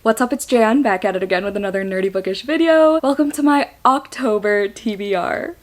What's up, it's Jan, back at it again with another nerdy bookish video. Welcome to my October TBR.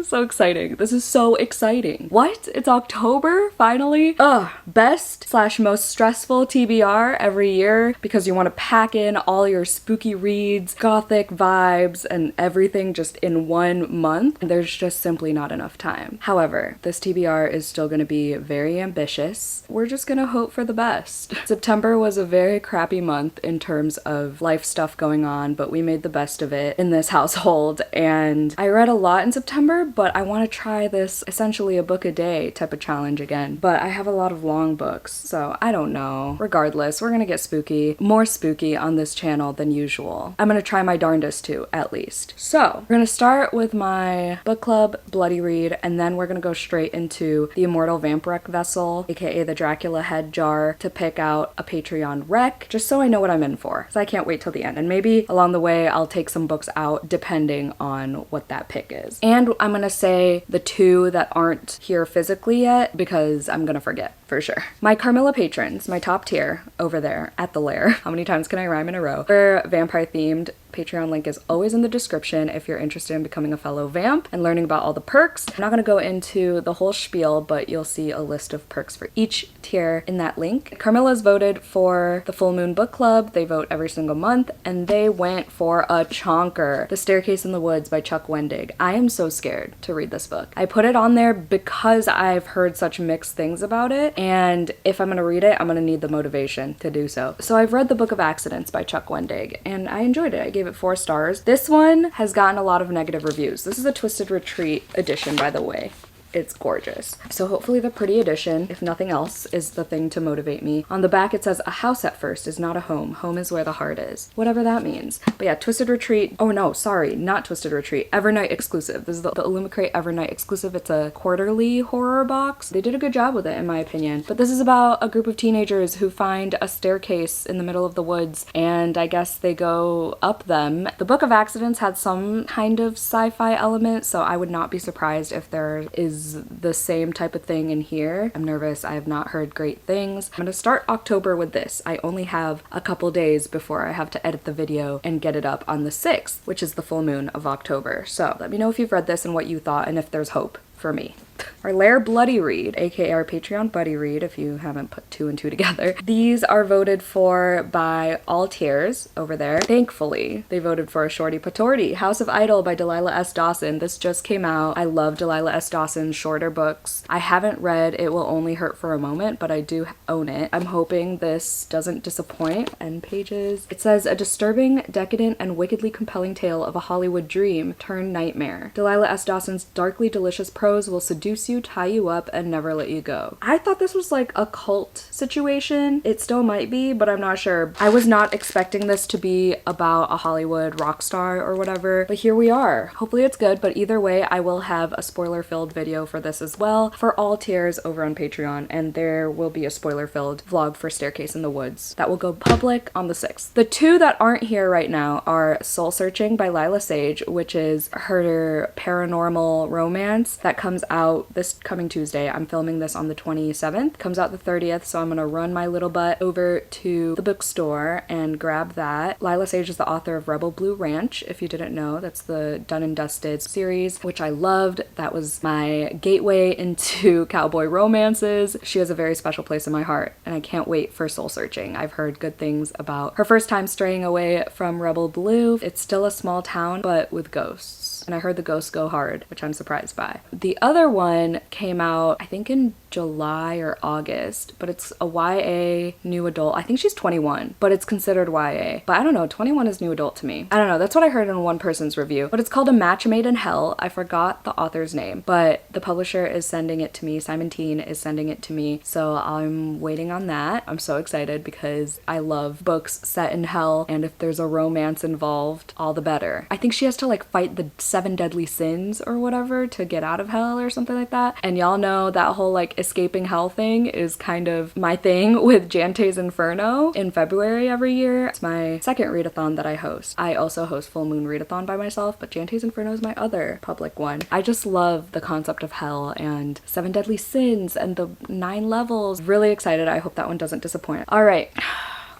So exciting. This is so exciting. What? It's October? Finally? Ugh. Best/most stressful TBR every year because you want to pack in all your spooky reads, gothic vibes, and everything just in 1 month. There's just simply not enough time. However, this TBR is still going to be very ambitious. We're just going to hope for the best. September was a very crappy month in terms of life stuff going on, but we made the best of it in this household, and I read a lot in September, but I want to try this essentially a book a day type of challenge again. But I have a lot of long books, so I don't know. Regardless, we're gonna get spooky, more spooky on this channel than usual. I'm gonna try my darndest to, at least. So, we're gonna start with my book club bloody read, and then we're gonna go straight into the Immortal Vampirec Vessel, aka the Dracula Head Jar, to pick out a Patreon rec, just so I know what I'm in for. So I can't wait till the end. And maybe along the way, I'll take some books out depending on what that pick is. And I'm gonna say the two that aren't here physically yet because I'm gonna forget for sure. My Carmilla patrons, my top tier over there at the lair. How many times can I rhyme in a row? They're vampire themed. Patreon link is always in the description if you're interested in becoming a fellow vamp and learning about all the perks. I'm not gonna go into the whole spiel, but you'll see a list of perks for each tier in that link. Carmilla's voted for the Full Moon Book Club. They vote every single month, and they went for a chonker. The Staircase in the Woods by Chuck Wendig. I am so scared to read this book. I put it on there because I've heard such mixed things about it, and if I'm gonna read it, I'm gonna need the motivation to do so. So I've read The Book of Accidents by Chuck Wendig, and I enjoyed it. I gave it 4 stars. This one has gotten a lot of negative reviews. This is a Twisted Retreat edition, by the way. It's gorgeous. So hopefully the pretty edition, if nothing else, is the thing to motivate me. On the back it says, "A house at first is not a home. Home is where the heart is." Whatever that means. But yeah, Twisted Retreat. Oh no, sorry, not Twisted Retreat. Evernight exclusive. This is the Illumicrate Evernight exclusive. It's a quarterly horror box. They did a good job with it in my opinion. But this is about a group of teenagers who find a staircase in the middle of the woods, and I guess they go up them. The Book of Accidents had some kind of sci-fi element, so I would not be surprised if there is the same type of thing in here. I'm nervous. I have not heard great things. I'm gonna start October with this. I only have a couple days before I have to edit the video and get it up on the 6th, which is the full moon of October. So let me know if you've read this and what you thought and if there's hope for me. Our Lair Bloody Read, aka our Patreon buddy read if you haven't put 2 and 2 together. These are voted for by all tiers over there. Thankfully, they voted for a shorty patorti. House of Idol by Delilah S. Dawson. This just came out. I love Delilah S. Dawson's shorter books. I haven't read It Will Only Hurt for a Moment, but I do own it. I'm hoping this doesn't disappoint. End pages. It says, "A disturbing, decadent, and wickedly compelling tale of a Hollywood dream turned nightmare. Delilah S. Dawson's darkly delicious prose will seduce you, tie you up, and never let you go." I thought this was like a cult situation. It still might be, but I'm not sure. I was not expecting this to be about a Hollywood rock star or whatever, but here we are. Hopefully it's good, but either way, I will have a spoiler-filled video for this as well for all tiers over on Patreon, and there will be a spoiler-filled vlog for Staircase in the Woods that will go public on the 6th. The two that aren't here right now are Soul Searching by Lila Sage, which is her paranormal romance that comes out this coming Tuesday. I'm filming this on the 27th. Comes out the 30th, so I'm gonna run my little butt over to the bookstore and grab that. Lila Sage is the author of Rebel Blue Ranch, if you didn't know. That's the Done and Dusted series, which I loved. That was my gateway into cowboy romances. She has a very special place in my heart, and I can't wait for Soul Searching. I've heard good things about her first time straying away from Rebel Blue. It's still a small town, but with ghosts. And I heard the ghosts go hard, which I'm surprised by. The other one came out, I think in July or August, but it's a YA new adult. I think she's 21, but it's considered YA. But I don't know, 21 is new adult to me. I don't know, that's what I heard in one person's review. But it's called A Match Made in Hell. I forgot the author's name, but the publisher is sending it to me. Simon Teen is sending it to me, so I'm waiting on that. I'm so excited because I love books set in hell, and if there's a romance involved, all the better. I think she has to like fight the 7 deadly sins or whatever to get out of hell or something like that. And y'all know that whole like escaping hell thing is kind of my thing with Jante's Inferno in February every year. It's my second readathon that I host. I also host Full Moon Readathon by myself, but Jante's Inferno is my other public one. I just love the concept of hell and 7 deadly sins and the 9 levels. Really excited. I hope that one doesn't disappoint. All right,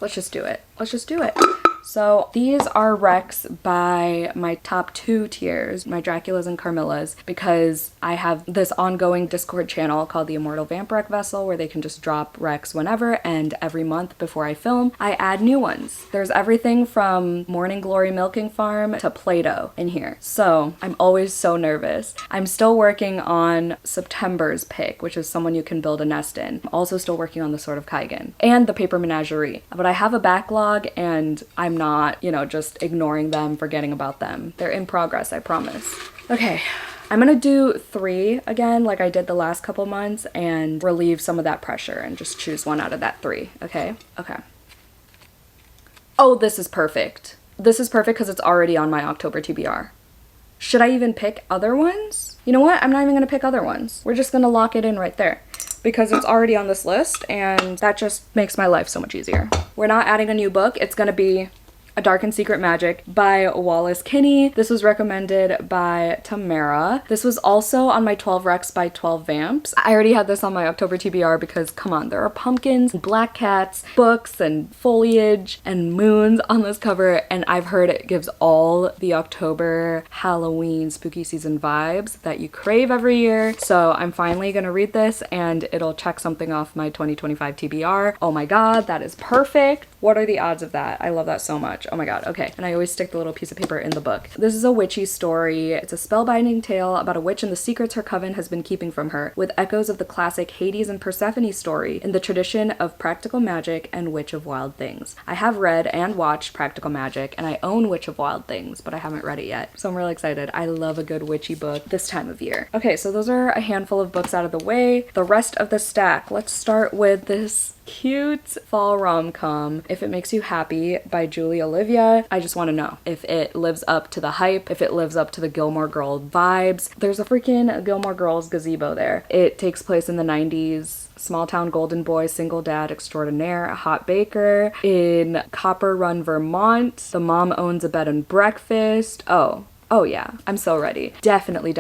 let's just do it. Let's just do it. So these are recs by my top 2 tiers, my Draculas and Carmillas, because I have this ongoing Discord channel called the Immortal Vamp Rec Vessel where they can just drop recs whenever, and every month before I film, I add new ones. There's everything from Morning Glory Milking Farm to Play-Doh in here. So I'm always so nervous. I'm still working on September's pick, which is Someone You Can Build a Nest In. I'm also still working on the Sword of Kaigen and the Paper Menagerie. But I have a backlog and I'm not, you know, just ignoring them, forgetting about them. They're in progress, I promise. Okay, I'm gonna do 3 again like I did the last couple months and relieve some of that pressure and just choose one out of that 3, okay? Okay. Oh, this is perfect. This is perfect because it's already on my October TBR. Should I even pick other ones? You know what? I'm not even gonna pick other ones. We're just gonna lock it in right there because it's already on this list and that just makes my life so much easier. We're not adding a new book. It's gonna be A Dark and Secret Magic by Wallace Kinney. This was recommended by Tamara. This was also on my 12 Recs by 12 Vamps. I already had this on my October TBR because, come on, there are pumpkins, and black cats, books, and foliage, and moons on this cover, and I've heard it gives all the October Halloween spooky season vibes that you crave every year. So I'm finally gonna read this, and it'll check something off my 2025 TBR. Oh my god, that is perfect. What are the odds of that? I love that so much. Oh my god, okay. And I always stick the little piece of paper in the book. This is a witchy story. It's a spellbinding tale about a witch and the secrets her coven has been keeping from her, with echoes of the classic Hades and Persephone story in the tradition of Practical Magic and Witch of Wild Things. I have read and watched Practical Magic, and I own Witch of Wild Things, but I haven't read it yet. So I'm really excited. I love a good witchy book this time of year. Okay, so those are a handful of books out of the way. The rest of the stack. Let's start with this cute fall rom-com, If It Makes You Happy by Julie Olivia. I just want to know if it lives up to the hype, if it lives up to the Gilmore Girl vibes. There's a freaking Gilmore Girls gazebo there. It takes place in the 90s. Small town golden boy, single dad extraordinaire, a hot baker in Copper Run, Vermont. The mom owns a bed and breakfast. Oh yeah, I'm so ready. Definitely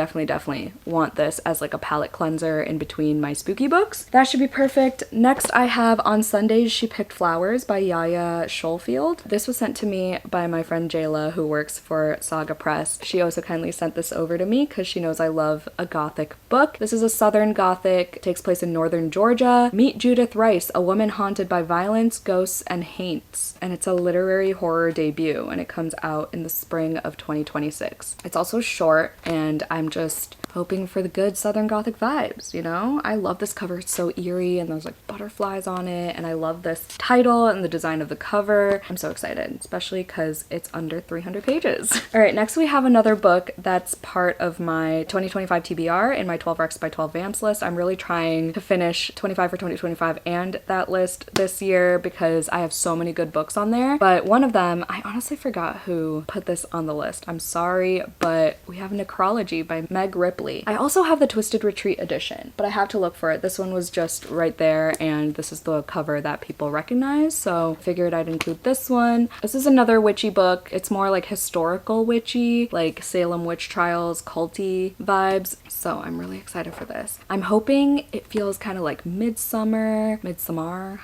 want this as like a palette cleanser in between my spooky books. That should be perfect. Next I have On Sundays She Picked Flowers by Yaya Schofield. This was sent to me by my friend Jayla, who works for Saga Press. She also kindly sent this over to me because she knows I love a gothic book. This is a southern gothic, takes place in northern Georgia. Meet Judith Rice, a woman haunted by violence, ghosts, and haints. And it's a literary horror debut, and it comes out in the spring of 2026. It's also short, and I'm just hoping for the good Southern Gothic vibes, you know? I love this cover. It's so eerie, and there's like butterflies on it, and I love this title and the design of the cover. I'm so excited, especially because it's under 300 pages. All right, next we have another book that's part of my 2025 TBR in my 12 Recs by 12 Vamps list. I'm really trying to finish 25 for 2025 and that list this year because I have so many good books on there. But one of them, I honestly forgot who put this on the list. I'm sorry, but we have Necrology by Meg Ripley. I also have the Twisted Retreat edition, but I have to look for it. This one was just right there, and this is the cover that people recognize, so I figured I'd include this one. This is another witchy book. It's more like historical witchy, like Salem witch trials, culty vibes, so I'm really excited for this. I'm hoping it feels kind of like midsummer,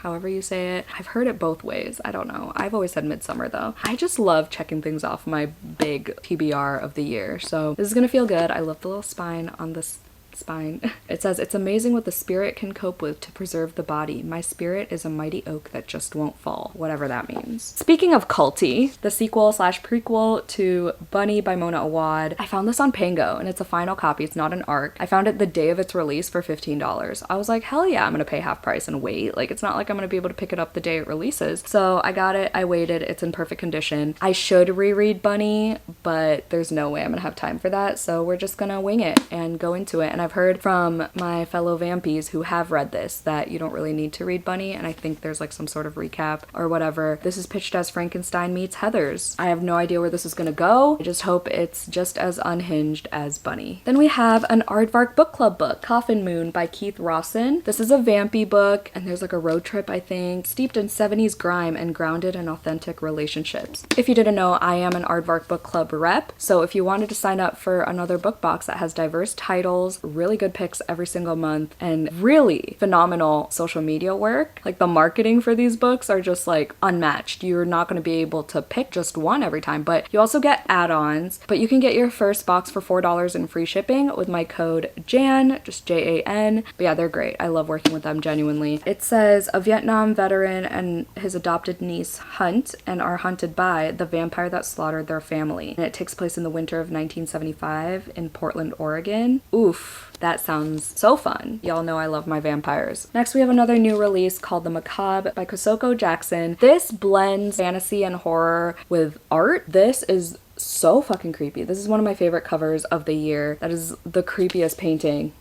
however you say it. I've heard it both ways. I don't know. I've always said midsummer though. I just love checking things off my big TBR of the year, so this is gonna feel good. I love the little spine on this spine. It says, "It's amazing what the spirit can cope with to preserve the body. My spirit is a mighty oak that just won't fall," whatever that means. Speaking of culty, the sequel slash prequel to Bunny by Mona Awad, I found this on Pango, and it's a final copy. It's not an ARC. I found it the day of its release for $15. I was like, hell yeah, I'm gonna pay half price and wait. Like, it's not like I'm gonna be able to pick it up the day it releases. So I got it, I waited, it's in perfect condition. I should reread Bunny, but there's no way I'm gonna have time for that, so we're just gonna wing it and go into it. And And I've heard from my fellow vampies who have read this that you don't really need to read Bunny, and I think there's like some sort of recap or whatever. This is pitched as Frankenstein meets Heathers. I have no idea where this is gonna go. I just hope it's just as unhinged as Bunny. Then we have an Aardvark Book Club book, Coffin Moon by Keith Rawson. This is a vampy book, and there's like a road trip, I think, steeped in 70s grime and grounded in authentic relationships. If you didn't know, I am an Aardvark Book Club rep, so if you wanted to sign up for another book box that has diverse titles, really good picks every single month, and really phenomenal social media work, like the marketing for these books are just like unmatched. You're not going to be able to pick just one every time, but you also get add-ons. But you can get your first box for $4 in free shipping with my code JAN, just JAN. But yeah, they're great. I love working with them genuinely. It says a Vietnam veteran and his adopted niece hunt and are hunted by the vampire that slaughtered their family. And it takes place in the winter of 1975 in Portland, Oregon. Oof. That sounds so fun. Y'all know I love my vampires. Next, we have another new release called The Macabre by Kosoko Jackson. This blends fantasy and horror with art. This is so fucking creepy. This is one of my favorite covers of the year. That is the creepiest painting.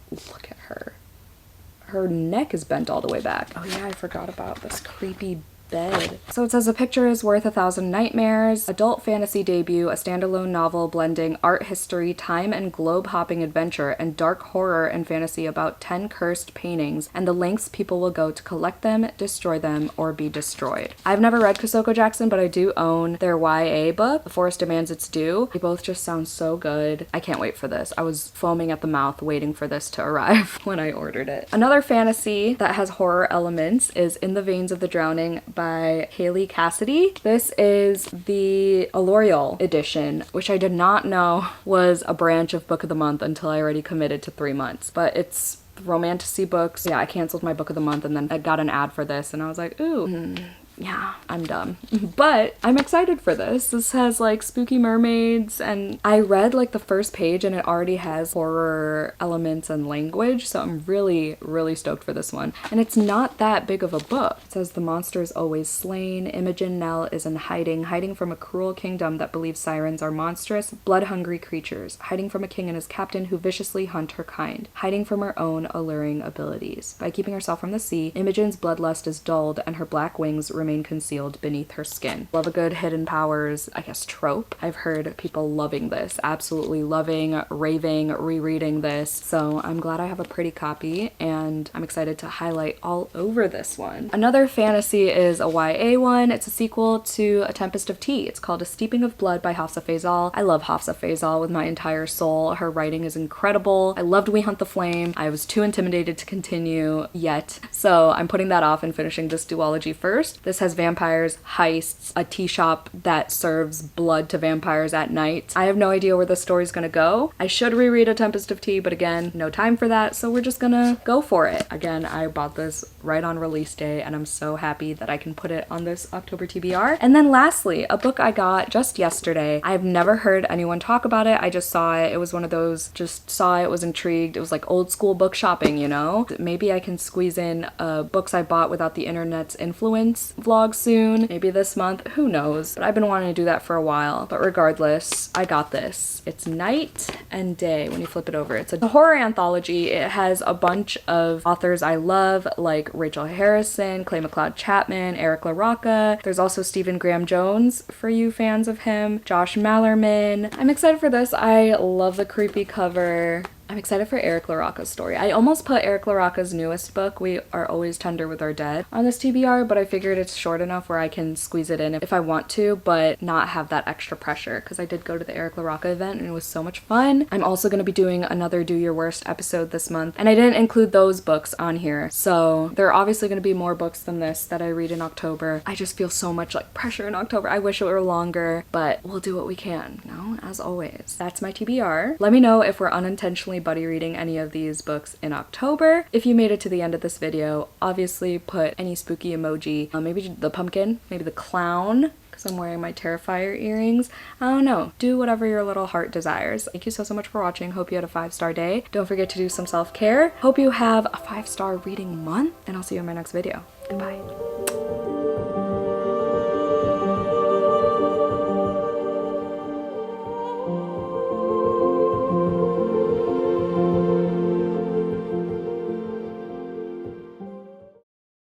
Look at her. Her neck is bent all the way back. Oh yeah, I forgot about this creepy bed. So it says a picture is worth 1,000 nightmares, adult fantasy debut, a standalone novel blending art history, time and globe-hopping adventure, and dark horror and fantasy about 10 cursed paintings and the lengths people will go to collect them, destroy them, or be destroyed. I've never read Kosoko Jackson, but I do own their YA book, The Forest Demands Its Due. They both just sound so good. I can't wait for this. I was foaming at the mouth waiting for this to arrive when I ordered it. Another fantasy that has horror elements is In the Veins of the Drowning by Haley Cassidy. This is the L'Oreal edition, which I did not know was a branch of Book of the Month until I already committed to 3 months. But it's romantasy books. Yeah, I canceled my Book of the Month and then I got an ad for this and I was like, ooh. Yeah, I'm dumb. But I'm excited for this. This has like spooky mermaids, and I read like the first page and it already has horror elements and language, so I'm really, really stoked for this one. And it's not that big of a book. It says the monster is always slain. Imogen Nell is in hiding from a cruel kingdom that believes sirens are monstrous, blood-hungry creatures, hiding from a king and his captain who viciously hunt her kind, hiding from her own alluring abilities. By keeping herself from the sea, Imogen's bloodlust is dulled and her black wings remain concealed beneath her skin. Love a good hidden powers, I guess, trope. I've heard people loving this, absolutely loving, raving, rereading this. So I'm glad I have a pretty copy and I'm excited to highlight all over this one. Another fantasy is a YA one. It's a sequel to A Tempest of Tea. It's called A Steeping of Blood by Hafsa Faisal. I love Hafsa Faisal with my entire soul. Her writing is incredible. I loved We Hunt the Flame. I was too intimidated to continue yet. So I'm putting that off and finishing this duology first. This has vampires, heists, a tea shop that serves blood to vampires at night. I have no idea where the story's gonna go. I should reread A Tempest of Tea, but again, no time for that, so we're just gonna go for it. Again, I bought this right on release day, and I'm so happy that I can put it on this October TBR. And then lastly, a book I got just yesterday. I've never heard anyone talk about it. I just saw it. It was one of those, just saw it, was intrigued. It was like old school book shopping, you know? Maybe I can squeeze in books I bought without the internet's influence vlog soon, maybe this month, who knows, but I've been wanting to do that for a while. But regardless, I got this. It's Night and Day when you flip it over. It's a horror anthology. It has a bunch of authors I love, like Rachel Harrison, Clay McLeod Chapman, Eric LaRocca. There's also Stephen Graham Jones for you fans of him, Josh Mallerman. I'm excited for this. I love the creepy cover. I'm excited for Eric LaRocca's story. I almost put Eric LaRocca's newest book, We Are Always Tender with Our Dead, on this TBR, but I figured it's short enough where I can squeeze it in if I want to, but not have that extra pressure, because I did go to the Eric LaRocca event and it was so much fun. I'm also going to be doing another Do Your Worst episode this month, and I didn't include those books on here, so there are obviously going to be more books than this that I read in October. I just feel so much like pressure in October. I wish it were longer, but we'll do what we can, you know, as always. That's my TBR. Let me know if we're unintentionally buddy reading any of these books in October. If you made it to the end of this video, obviously put any spooky emoji, maybe the pumpkin, maybe the clown, because I'm wearing my Terrifier earrings. I don't know. Do whatever your little heart desires. Thank you so much for watching. Hope you had a 5-star day. Don't forget to do some self-care. Hope you have a 5-star reading month, and I'll see you in my next video. Goodbye.